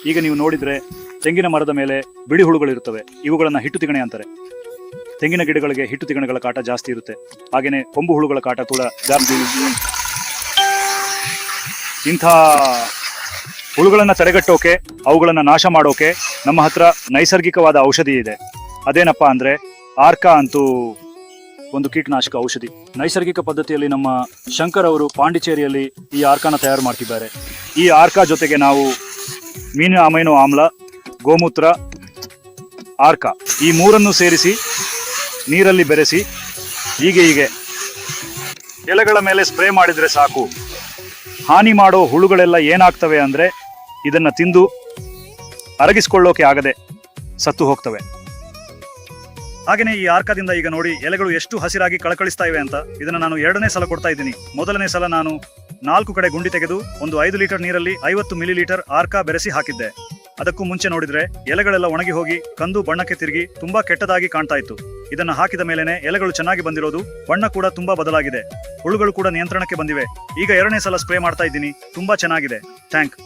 ಈಗ ನೀವು ನೋಡಿದ್ರೆ ತೆಂಗಿನ ಮರದ ಮೇಲೆ ಬಿಳಿ ಹುಳುಗಳಿರುತ್ತವೆ. ಇವುಗಳನ್ನ ಹಿಟ್ಟು ತಿಗಣೆ ಅಂತಾರೆ. ತೆಂಗಿನ ಗಿಡಗಳಿಗೆ ಹಿಟ್ಟು ತಿಗಣೆಗಳ ಕಾಟ ಜಾಸ್ತಿ ಇರುತ್ತೆ. ಹಾಗೇನೆ ಕೊಂಬು ಹುಳುಗಳ ಕಾಟ ಕೂಡ ಜಾಸ್ತಿ. ಇಂಥ ಹುಳುಗಳನ್ನ ತಡೆಗಟ್ಟೋಕೆ, ಅವುಗಳನ್ನ ನಾಶ ಮಾಡೋಕೆ ನಮ್ಮ ಹತ್ರ ನೈಸರ್ಗಿಕವಾದ ಔಷಧಿ ಇದೆ. ಅದೇನಪ್ಪಾ ಅಂದ್ರೆ ಆರ್ಕಾ ಅಂತೂ ಒಂದು ಕೀಟನಾಶಕ ಔಷಧಿ. ನೈಸರ್ಗಿಕ ಪದ್ಧತಿಯಲ್ಲಿ ನಮ್ಮ ಶಂಕರ್ ಅವರು ಪಾಂಡಿಚೇರಿಯಲ್ಲಿ ಈ ಆರ್ಕಾನ ತಯಾರು ಮಾಡ್ತಿದ್ದಾರೆ. ಈ ಆರ್ಕಾ ಜೊತೆಗೆ ನಾವು ಮೀನಿನ ಅಮೈನೋ ಆಮ್ಲ, ಗೋಮೂತ್ರ, ಆರ್ಕಾ ಈ ಮೂರನ್ನು ಸೇರಿಸಿ ನೀರಲ್ಲಿ ಬೆರೆಸಿ ಹೀಗೆ ಎಲೆಗಳ ಮೇಲೆ ಸ್ಪ್ರೇ ಮಾಡಿದ್ರೆ ಸಾಕು. ಹಾನಿ ಮಾಡೋ ಹುಳುಗಳೆಲ್ಲ ಏನಾಗ್ತವೆ ಅಂದ್ರೆ ಇದನ್ನ ತಿಂದು ಅರಗಿಸ್ಕೊಳ್ಳೋಕೆ ಆಗದೆ ಸತ್ತು ಹೋಗ್ತವೆ. ಹಾಗೇನೆ ಈ ಆರ್ಕಾದಿಂದ ಈಗ ನೋಡಿ ಎಲೆಗಳು ಎಷ್ಟು ಹಸಿರಾಗಿ ಕಳಕಳಿಸ್ತಾ ಇವೆ ಅಂತ. ಇದನ್ನ ನಾನು 2ನೇ ಸಲ ಕೊಡ್ತಾ ಇದ್ದೀನಿ. ಮೊದಲನೇ ಸಲ ನಾನು 4 ಕಡೆ ಗುಂಡಿ ತೆಗೆದು ಒಂದು 5 ಲೀಟರ್ ನೀರಲ್ಲಿ 50 ಮಿಲಿಲೀಟರ್ ಆರ್ಕಾ ಬೆರೆಸಿ ಹಾಕಿದ್ದೆ. ಅದಕ್ಕೂ ಮುಂಚೆ ನೋಡಿದ್ರೆ ಎಲೆಗಳೆಲ್ಲ ಒಣಗಿ ಹೋಗಿ ಕಂದು ಬಣ್ಣಕ್ಕೆ ತಿರುಗಿ ತುಂಬಾ ಕೆಟ್ಟದಾಗಿ ಕಾಣ್ತಾ ಇತ್ತು. ಇದನ್ನ ಹಾಕಿದ ಮೇಲೆನೆ ಎಲೆಗಳು ಚೆನ್ನಾಗಿ ಬಂದಿರೋದು, ಬಣ್ಣ ಕೂಡ ತುಂಬಾ ಬದಲಾಗಿದೆ, ಹುಳುಗಳು ಕೂಡ ನಿಯಂತ್ರಣಕ್ಕೆ ಬಂದಿವೆ. ಈಗ 2ನೇ ಸಲ ಸ್ಪ್ರೇ ಮಾಡ್ತಾ ಇದ್ದೀನಿ. ತುಂಬಾ ಚೆನ್ನಾಗಿದೆ. ಥ್ಯಾಂಕ್